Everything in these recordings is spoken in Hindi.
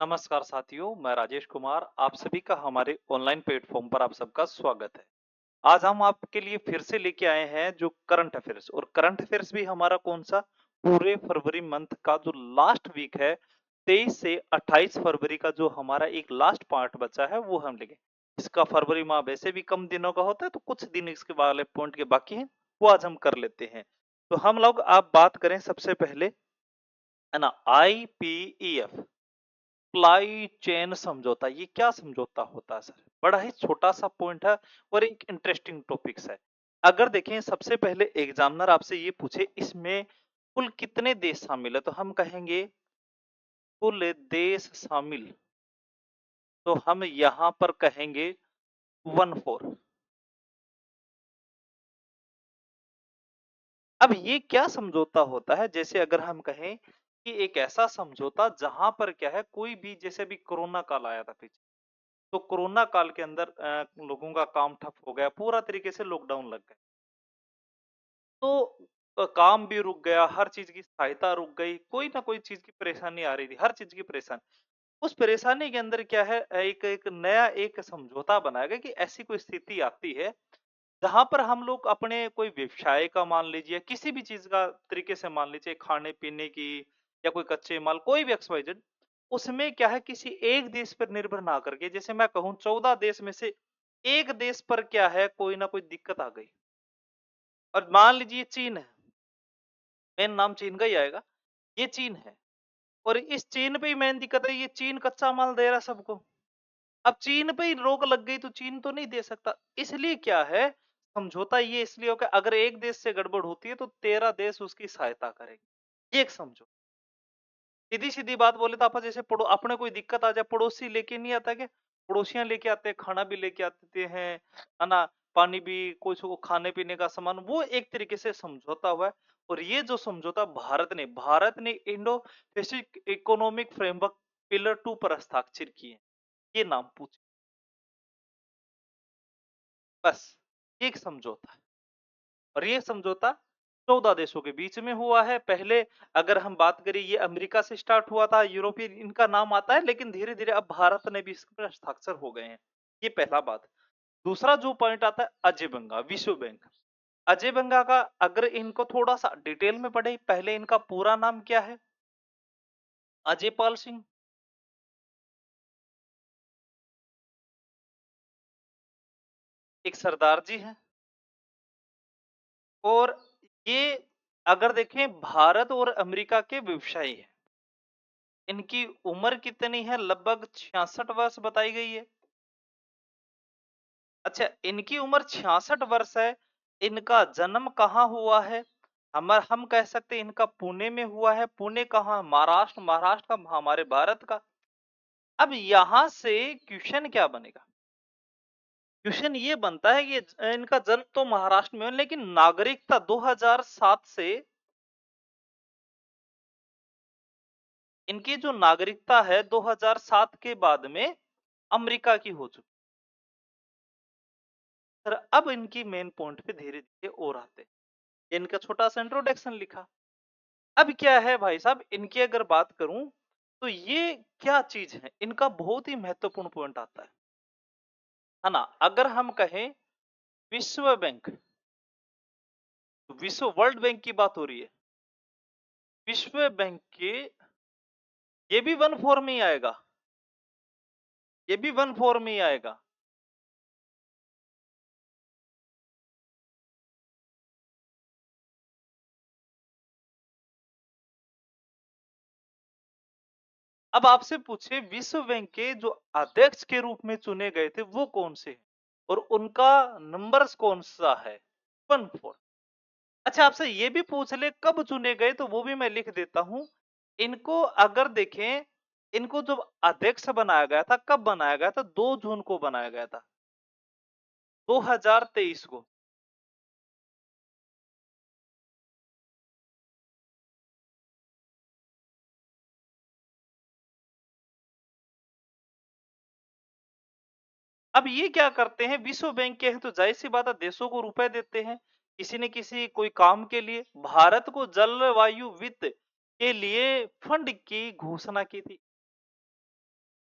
नमस्कार साथियों, मैं राजेश कुमार। आप सभी का हमारे ऑनलाइन प्लेटफॉर्म पर आप सबका स्वागत है। आज हम आपके लिए फिर से लेके आए हैं जो करंट अफेयर्स और करंट अफेयर्स भी हमारा कौन सा पूरे फरवरी मंथ का जो लास्ट वीक है 23 से 28 फरवरी का जो हमारा एक लास्ट पार्ट बचा है वो हम लेंगे। इसका फरवरी माह वैसे भी कम दिनों का होता है तो कुछ दिन इसके वाले पॉइंट के बाकी हैं वो आज हम कर लेते हैं। तो हम लोग आप बात करें सबसे पहले है ना IPEF सप्लाई चेन समझौता। ये क्या समझौता होता है सर? बड़ा ही छोटा सा पॉइंट है और एक इंटरेस्टिंग टॉपिक्स है। अगर देखें सबसे पहले एग्जामिनर आपसे ये पूछे इसमें कुल कितने देश शामिल है तो हम कहेंगे कुल देश शामिल। तो हम यहां पर कहेंगे 14। अब ये क्या समझौता होता है? जैसे अगर हम कहें कि एक ऐसा समझौता जहां पर क्या है कोई भी जैसे भी कोरोना काल आया था पीछे, तो कोरोना काल के अंदर लोगों का काम ठप हो गया, पूरा तरीके से लॉकडाउन लग गया। तो काम भी रुक गया, हर चीज़ की सहायता रुक गई, कोई ना कोई चीज़ की परेशानी आ रही थी, हर चीज़ की परेशानी। उस परेशानी के अंदर क्या है एक एक नया एक समझौता बनाया गया कि ऐसी कोई स्थिति आती है, जहाँ पर हम लोग अपने कोई व्यवसाय का मान लीजिए, किसी भी चीज़ का तरीके से मान लीजिए खाने-पीने की या कोई कच्चे माल, कोई भी एक्स-वाई-ज़ेड, उसमें क्या है किसी एक देश पर निर्भर ना करके जैसे मैं कहूँ 14 देश में से 1 देश पर क्या है कोई ना कोई दिक्कत आ गई। और मान लीजिए चीन है, मेन नाम चीन का ही आएगा। ये चीन है और इस चीन पे ही मेन दिक्कत है, ये चीन कच्चा माल दे रहा है सबको। अब चीन पे ही रोक लग गई तो चीन तो नहीं दे सकता। इसलिए क्या है समझौता ये इसलिए हो कि अगर एक देश से गड़बड़ होती है तो 13 देश उसकी सहायता करेंगे। ये एक समझो। सीधी-सीधी बात बोले तो आपा जैसे अपने कोई दिक्कत आ जाए पड़ोसी लेके नहीं आता क्या? पड़ोसियाँ लेके आते हैं, खाना भी लेके आते हैं, है ना? पानी भी कुछ वो खाने-पीने का सामान वो एक तरीके से समझौता हुआ है। और ये जो समझौता भारत ने Indo Pacific economic framework pillar 2 पर हस्ताक्षर किए हैं। ये नाम पूछे बस, ये एक समझौता है। और ये समझौता 14 देशों के बीच में हुआ है। पहले अगर हम बात करें ये अमेरिका से स्टार्ट हुआ था, यूरोपियन इनका नाम आता है लेकिन धीरे-धीरे अब भारत ने भी इस पर हस्ताक्षर हो गए हैं। ये पहला बात। दूसरा जो पॉइंट आता है अजय बंगा, विश्व बैंक। अजय बंगा का अगर इनको थोड़ा-सा डिटेल में पढ़े, पहले इनका पूरा नाम क्या है? अजय पाल सिंह, एक सरदार जी हैं और ये अगर देखें भारत और अमेरिका के व्यवसायी हैं। इनकी उम्र कितनी है? लगभग 66 वर्ष बताई गई है। अच्छा, इनकी उम्र 66 वर्ष है। इनका जन्म कहाँ हुआ है? हम कह सकते हैं इनका पुणे में हुआ है। पुणे कहाँ? महाराष्ट्र, महाराष्ट्र का हमारे भारत का। अब यहाँ से क्वेश्चन क्या बनेगा? क्वेश्चन ये बनता है कि इनका जन्म तो महाराष्ट्र में है लेकिन नागरिकता 2007 से इनकी जो नागरिकता है 2007 के बाद में अमेरिका की हो चुकी है। सर अब इनकी मेन पॉइंट पे धीरे-धीरे और आते हैं। इनका छोटा-सा इंट्रोडक्शन लिखा। अब क्या है भाई साहब इनकी अगर बात करूं तो ये क्या चीज है इनका बहुत ही महत्वपूर्ण पॉइंट आता है ना? अगर हम कहें विश्व बैंक, तो विश्व वर्ल्ड बैंक की बात हो रही है। विश्व बैंक के ये भी वन फोर में ही आएगा, ये भी वन फोर में ही आएगा। अब आपसे पूछे विश्व बैंक के जो अध्यक्ष के रूप में चुने गए थे वो कौन से हैं और उनका नंबर्स कौन सा है? One four. अच्छा आपसे ये भी पूछ ले कब चुने गए तो वो भी मैं लिख देता हूं। इनको अगर देखें, इनको जो अध्यक्ष बनाया गया था कब बनाया गया था? 2 जून को बनाया गया था, 2023 को। अब ये क्या करते हैं विश्व बैंक के हैं तो जाहिर सी बात है देशों को रुपए देते हैं किसी न किसी कोई काम के लिए। भारत को जलवायु वित्त के लिए फंड की घोषणा की थी।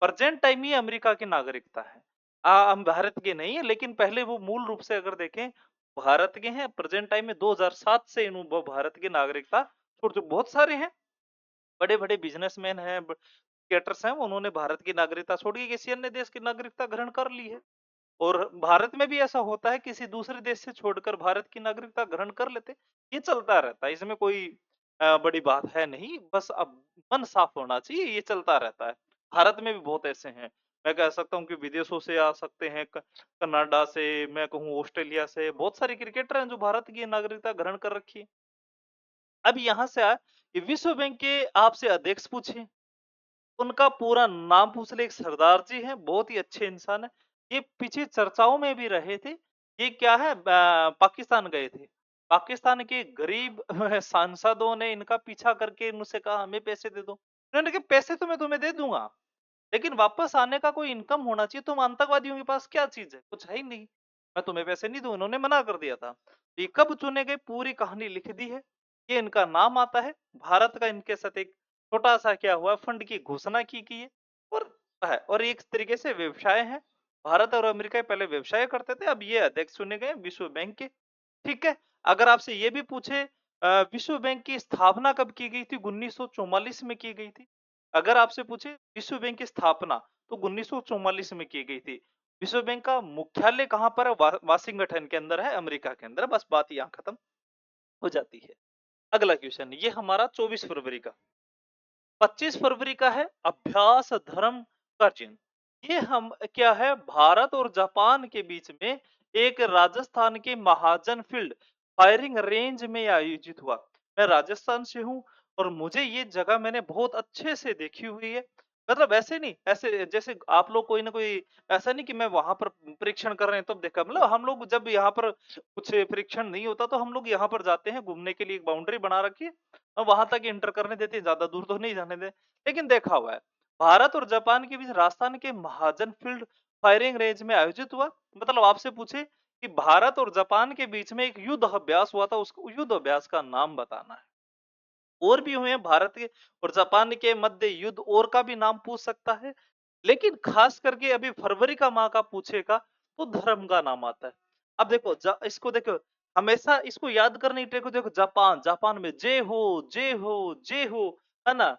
प्रेजेंट टाइम ये अमेरिका की नागरिकता है। हम भारत के नहीं है, लेकिन पहले वो मूल रूप से अगर देखें भारत के हैं। प्रेजेंट टाइम में 2007 से इन वो भारत की नागरिकता छोड़ चुके। बहुत सारे हैं, बड़े-बड़े बिजनेसमैन हैं, क्रिकेटर्स हैं, उन्होंने भारत की नागरिकता छोड़ के किसी अन्य देश की नागरिकता ग्रहण कर ली है। और भारत में भी ऐसा होता है, किसी दूसरे देश से छोड़कर भारत की नागरिकता ग्रहण कर लेते। ये चलता रहता है, इसमें कोई बड़ी बात है नहीं। बस अब मन साफ होना चाहिए, ये चलता रहता है। भारत में भी बहुत ऐसे हैं, मैं कह सकता हूँ कि विदेशों से आ सकते हैं, कनाडा से, मैं कहूँ ऑस्ट्रेलिया से, बहुत सारे क्रिकेटर हैं जो भारत की नागरिकता ग्रहण कर रखी है। अब यहाँ से ये विश्व बैंक के आपसे अध्यक्ष पूछे, उनका पूरा नाम पूछ ले। एक सरदार जी हैं, बहुत ही अच्छे इंसान हैं। ये पीछे चर्चाओं में भी रहे थे। ये क्या है, पाकिस्तान गए थे। पाकिस्तान के गरीब सांसदों ने इनका पीछा करके इनसे कहा हमें पैसे दे दो। उन्होंने कहा पैसे तो मैं तुम्हें दे दूंगा, लेकिन वापस आने का कोई इनकम होना चाहिए। तुम आतंकवादियों के पास क्या चीज है, कुछ है ही नहीं। मैं तुम्हें पैसे नहीं दूं, उन्होंने मना कर दिया था। तो ये कब चुने गए, पूरी कहानी लिख दी है। ये इनका नाम आता है। भारत का इनके साथ एक छोटा सा क्या हुआ, फंड की घोषणा की गई है। और है, और एक तरीके से व्यवसाय है। भारत और अमेरिका पहले व्यवसाय करते थे, अब ये अध्यक्ष चुने गए विश्व बैंक के। ठीक है। अगर आपसे ये भी पूछे विश्व बैंक की स्थापना कब की गई थी, 1944 में की गई थी। अगर आपसे पूछे विश्व बैंक की स्थापना, तो 1944 में की गई थी। विश्व बैंक का मुख्यालय कहाँ पर है, वाशिंगटन के अंदर है, अमेरिका के अंदर। बस बात यहाँ खत्म हो जाती है। अगला क्वेश्चन, ये हमारा 24 फरवरी का। 25 फरवरी का है अभ्यास धर्म का चिन्ह। ये हम क्या है, भारत और जापान के बीच में एक राजस्थान के महाजन फील्ड फायरिंग रेंज में आयोजित हुआ। मैं राजस्थान से हूँ, और मुझे ये जगह मैंने बहुत अच्छे से देखी हुई है। मतलब ऐसे नहीं, ऐसे जैसे आप लोग कोई ना कोई, ऐसा नहीं कि मैं वहां पर परीक्षण कर रहे हैं तब देखा। मतलब हम लोग जब यहाँ पर कुछ परीक्षण नहीं होता, तो हम लोग यहाँ पर जाते हैं घूमने के लिए, एक बाउंड्री बना रखी है, वहां तक एंटर करने देते हैं, ज्यादा दूर तो नहीं जाने देते। लेकिन देखा हुआ है, भारत और जापान के बीच राजस्थान के महाजन फील्ड फायरिंग रेंज में आयोजित हुआ। मतलब आपसे पूछे कि भारत और जापान के बीच में एक युद्ध अभ्यास हुआ था, उस युद्ध अभ्यास का नाम बताना है। और भी हुए हैं भारत के और जापान के मध्य युद्ध, और का भी नाम पूछ सकता है। लेकिन खास करके अभी फरवरी का माह का पूछेगा, तो धर्म का नाम आता है। अब देखो इसको देखो, हमेशा इसको याद करने की ट्राई करो। देखो जापान, जापान में जय हो, जय हो, जय हो, है ना।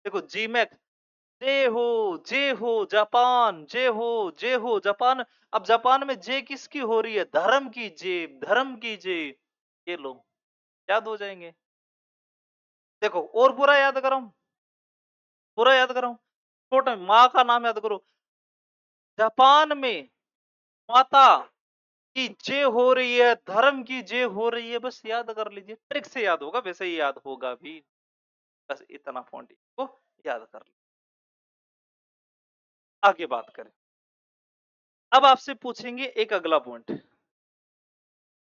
देखो जी मैक, जय हो जापान, जय हो, जय हो जापान। अब जापान में जय किसकी हो रही है, धर्म की जय, धर्म की जय। ये लोग याद हो जाएंगे। देखो और पूरा याद करो, पूरा याद करो। छोटा माँ का नाम याद करो। जापान में माता की जय हो रही है, धर्म की जय हो रही है। बस याद कर लीजिए, ट्रिक से याद होगा, वैसे ही याद होगा भी। बस इतना पॉइंट को याद कर लीजिए। आगे बात करें। अब आपसे पूछेंगे एक अगला पॉइंट।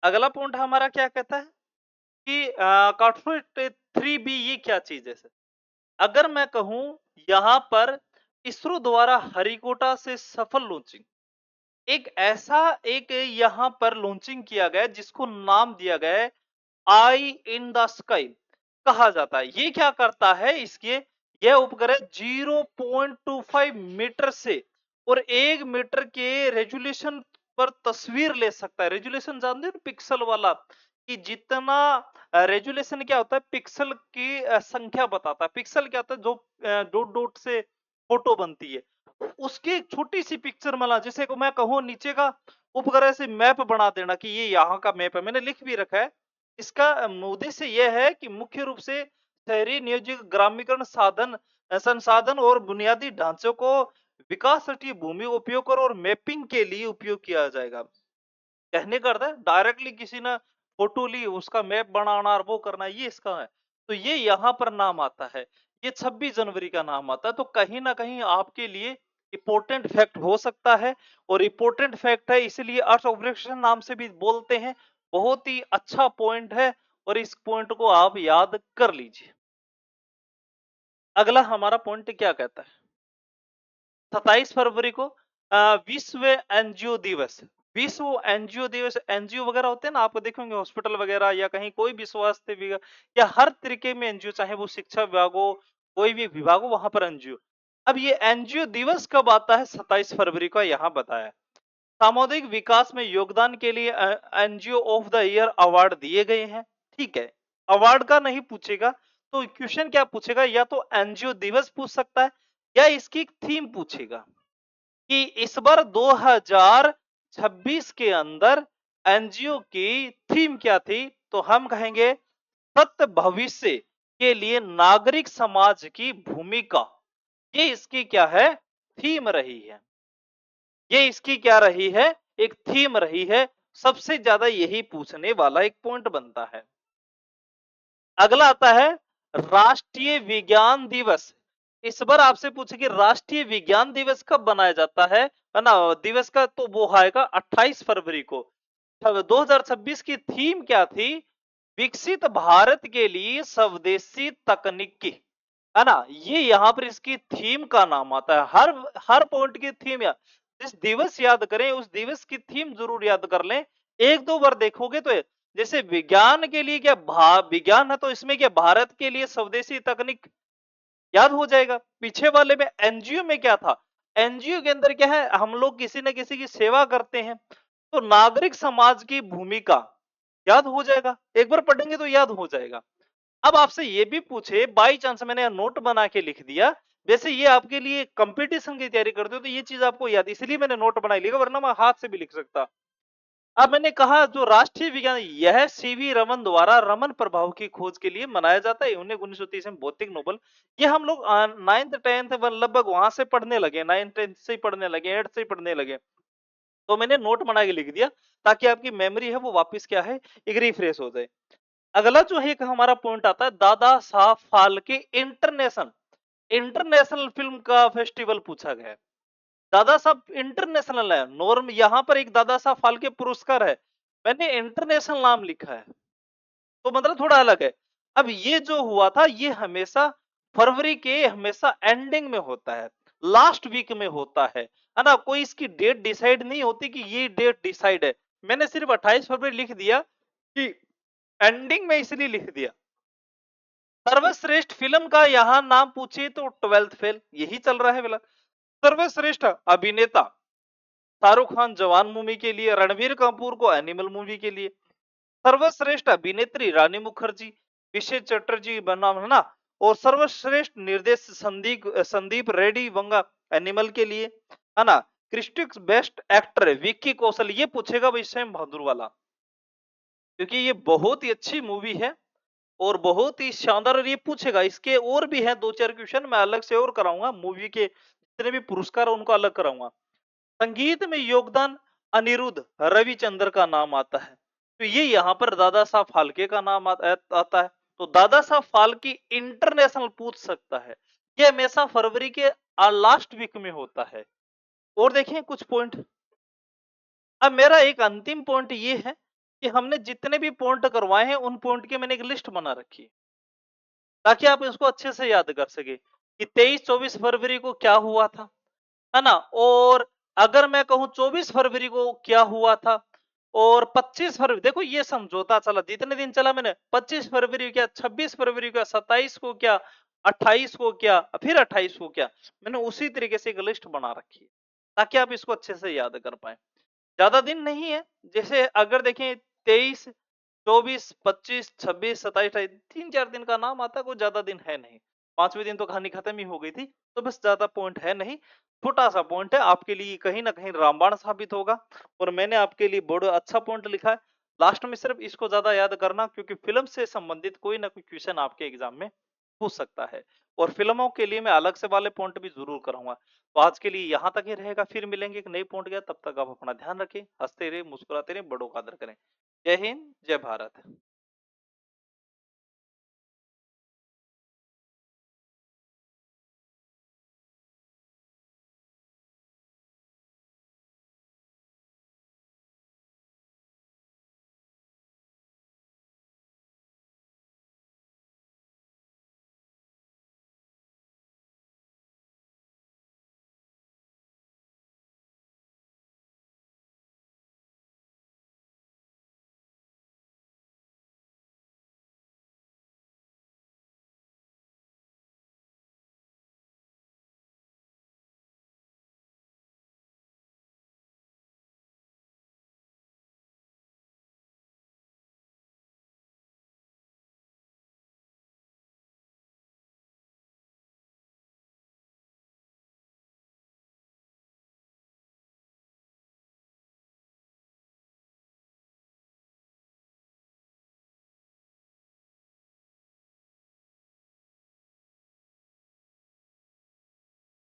अगला पॉइंट हमारा क्या कहता है कि कॉर्पोरेट 3B ये क्या चीज है सर? अगर मैं कहूं यहां पर इसरो द्वारा हरिकोटा से सफल लॉन्चिंग, एक ऐसा एक यहां पर लॉन्चिंग किया गया जिसको नाम दिया गया है आई इन द स्काई कहा जाता है। ये क्या करता है, इसके यह उपग्रह 0.25 मीटर से और 1 मीटर के रेजुलेशन पर तस्वीर ले सकता है। रेजुलेशन जानते हो, पिक्सल वाला, कि जितना रेजुलेशन क्या होता है, पिक्सल की संख्या बताता है। पिक्सल क्या होता है, जो डॉट डॉट से फोटो बनती है, उसकी एक छोटी सी पिक्चर मला, जिसे को मैं कहूँ नीचे का उपग्रह से मैप बना देना कि ये यहाँ का मैप है। मैंने लिख भी रखा है। इसका उद्देश्य यह है कि मुख्य रूप से शहरी नियोजित ग्रामीकरण संसाधन और बुनियादी ढांचों को विकास भूमि उपयोग करो और मैपिंग के लिए उपयोग किया जाएगा। कहने का अर्थ है डायरेक्टली किसी ने फोटो ली, उसका मैप बनाना और वो करना, ये इसका है। तो ये यहाँ पर नाम आता है, ये 26 जनवरी का नाम आता है। तो कहीं ना कहीं आपके लिए इंपॉर्टेंट फैक्ट हो सकता है, और इंपॉर्टेंट फैक्ट है इसलिए अर्थ ऑब्जर्वेशन नाम से भी बोलते हैं। बहुत ही अच्छा पॉइंट है, और इस पॉइंट को आप याद कर लीजिए। अगला हमारा पॉइंट क्या कहता है, 27 फरवरी को विश्व एनजीओ दिवस। विश्व एनजीओ दिवस, एनजीओ वगैरह होते हैं ना, आप देखेंगे हॉस्पिटल वगैरह या कहीं कोई भी स्वास्थ्य विभाग या हर तरीके में एनजीओ, चाहे वो शिक्षा विभाग हो, कोई भी विभाग हो, वहां पर एनजीओ। अब ये एनजीओ दिवस कब आता है? 27 फरवरी को यहाँ बताया। सामुदायिक विकास में योगदान के लिए NGO of the year award दिए गए हैं। ठीक है, अवार्ड का नहीं पूछेगा तो क्वेश्चन क्या पूछेगा? या तो एनजीओ दिवस पूछ सकता है या इसकी थीम पूछेगा कि इस बार 2026 के अंदर एनजीओ की थीम क्या थी? तो हम कहेंगे सत्य भविष्य के लिए नागरिक समाज की भूमिका। ये इसकी क्या है? थीम रही है। ये इसकी क्या रही है? एक थीम रही है। सबसे ज्यादा यही पूछने वाला एक पॉइंट बनता है। अगला आता है राष्ट्रीय विज्ञान दिवस। इस बार आपसे पूछे कि राष्ट्रीय विज्ञान दिवस कब बनाया जाता है ना? दिवस का तो वो आएगा 28 फरवरी को। 2026 की थीम क्या थी? विकसित भारत के लिए स्वदेशी तकनीकी, है ना? ये यहाँ पर इसकी थीम का नाम आता है। हर पॉइंट की थीम या जिस दिवस याद करें उस दिवस की थीम जरूर याद कर लें। एक दो बार देखोगे तो जैसे विज्ञान के लिए क्या विज्ञान है तो इसमें क्या भारत के लिए स्वदेशी तकनीक याद हो जाएगा। पीछे वाले में एनजीओ में क्या था? एनजीओ के अंदर क्या है? हम लोग किसी न किसी की सेवा करते हैं तो नागरिक समाज की भूमिका याद हो जाएगा। एक बार पढ़ेंगे तो याद हो जाएगा। अब आपसे ये भी पूछे, बाई चांस मैंने नोट बना के लिख दिया, वैसे ये आपके लिए कंपटीशन की तैयारी करते हो तो ये चीज आपको याद, इसलिए मैंने नोट बनाई लिखा, वरना मैं हाथ से भी लिख सकता। अब मैंने कहा जो राष्ट्रीय विज्ञान, यह सीवी रमन द्वारा रमन प्रभाव की खोज के लिए मनाया जाता है। 1930 में भौतिक नोबल। ये हम लोग 9th 10th लगभग वहां से पढ़ने लगे, 9th 10th से ही पढ़ने लगे, 8th से ही पढ़ने लगे। तो मैंने नोट बना के लिख दिया ताकि आपकी मेमोरी है वो वापस क्या है, एक रिफ्रेश हो जाए। अगला जो है एक हमारा पॉइंट आता है Dada Saheb Phalke international. International film का फेस्टिवल पूछा गया है। दादा साहब इंटरनेशनल है, नॉर्म यहां पर एक दादा साहब फाल्के पुरस्कार है, मैंने इंटरनेशनल नाम लिखा है तो मतलब थोड़ा अलग है। अब ये जो हुआ था ये हमेशा फरवरी के हमेशा एंडिंग में होता है, लास्ट वीक में होता है ना? कोई इसकी डेट डिसाइड नहीं होती कि ये डेट डिसाइड है। मैंने सिर्फ 28 फरवरी लिख दिया कि एंडिंग में, इसलिए लिख दिया। सर्वश्रेष्ठ फिल्म का यहां नाम पूछिए तो 12th फेल, यही चल रहा है फिलहाल। सर्वश्रेष्ठ अभिनेता शाहरुख खान जवान मूवी के लिए, रणबीर कपूर को एनिमल मूवी के लिए। सर्वश्रेष्ठ अभिनेत्री रानी मुखर्जी, विशेष चटर्जी बना है ना? और सर्वश्रेष्ठ निर्देश संदीप संदीप रेड्डी वंगा एनिमल के लिए, है ना? क्रिस्टिक्स बेस्ट एक्टर विक्की कौशल, ये पूछेगा भाई सैम बहादुर वाला, क्योंकि ये बहुत ही अच्छी मूवी है और बहुत ही शानदार, और ये पूछेगा। इसके और भी हैं दो चार क्वेश्चन, मैं अलग से और कराऊंगा, मूवी के जितने भी पुरस्कार उनको अलग कराऊंगा। संगीत में योगदान अनिरुद्ध रविचंद्र का नाम आता है, तो ये यहाँ पर दादा साहब फाल्के का नाम आता है। तो दादा साहब फाल्के इंटरनेशनल पूछ सकता है। ये हमेशा फरवरी के लास्ट वीक में होता है। और देखें कुछ पॉइंट। अब मेरा एक अंतिम पॉइंट ये है कि हमने जितने भी पॉइंट करवाए हैं उन पॉइंट की मैंने एक लिस्ट बना रखी है ताकि आप इसको अच्छे से याद कर सके कि 23-24 फरवरी को क्या हुआ था, है ना? और अगर मैं कहूं 24 फरवरी को क्या हुआ था और 25 फरवरी, देखो ये समझौता चला, जितने दिन चला मैंने, 25 फरवरी क्या, 26 फरवरी क्या, 27 को क्या, 28 को क्या, फिर 28 को क्या, मैंने उसी तरीके से एक लिस्ट बना रखी है ताकि आप इसको अच्छे से याद कर पाए। ज्यादा दिन नहीं है, जैसे अगर देखें 23, 24, 25, 26, 27, 28, 3-4 दिन का नाम आता है, कोई ज्यादा दिन है नहीं। 5वें दिन तो कहानी खत्म ही हो गई थी, तो बस ज्यादा पॉइंट है नहीं। छोटा सा पॉइंट है, आपके लिए कहीं ना कहीं रामबाण साबित होगा। और मैंने आपके लिए बड़ा अच्छा पॉइंट लिखा है। लास्ट में सिर्फ इसको ज्यादा याद करना, क्योंकि फिल्म से संबंधित कोई ना कोई क्वेश्चन आपके एग्जाम में पूछ सकता है। और फिल्मों के लिए मैं अलग से वाले पॉइंट भी जरूर कराऊंगा। तो आज के लिए यहाँ तक ही रहेगा, फिर मिलेंगे एक नई पॉइंट के, तब तक आप अपना ध्यान रखें, हंसते रहे, मुस्कुराते रहे, बड़ों का आदर करें। जय हिंद, जय भारत।